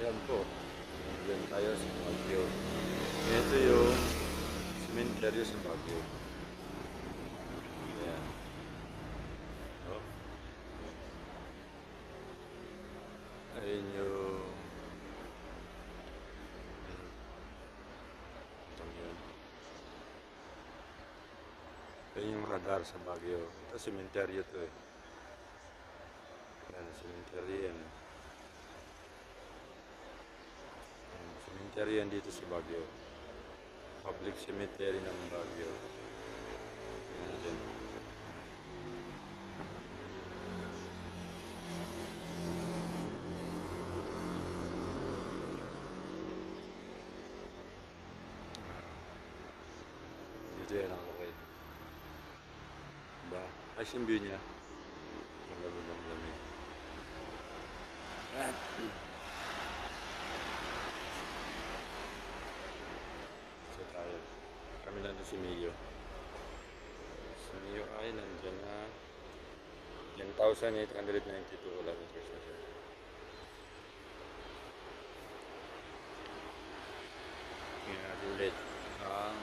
Yan po. Diyan tayo sa Baguio. Ito yung cemetery sa Baguio. Ayan. Oh. Ayun yung... Itong yun. Ayun yung radar sa Baguio. Ito cemetery ito eh. Ayan, cemetery yan. Cemetery yan dito sa Baguio. Public cemetery ng Baguio. Ayan dyan. Dito yan ang okay. Diba? Ayos yung view niya. Ang lamig. So tayo. Kami lang si Mio. Si Mio ay nandyan na 10,892 kilometers na siya. Tingnan natin ulit ang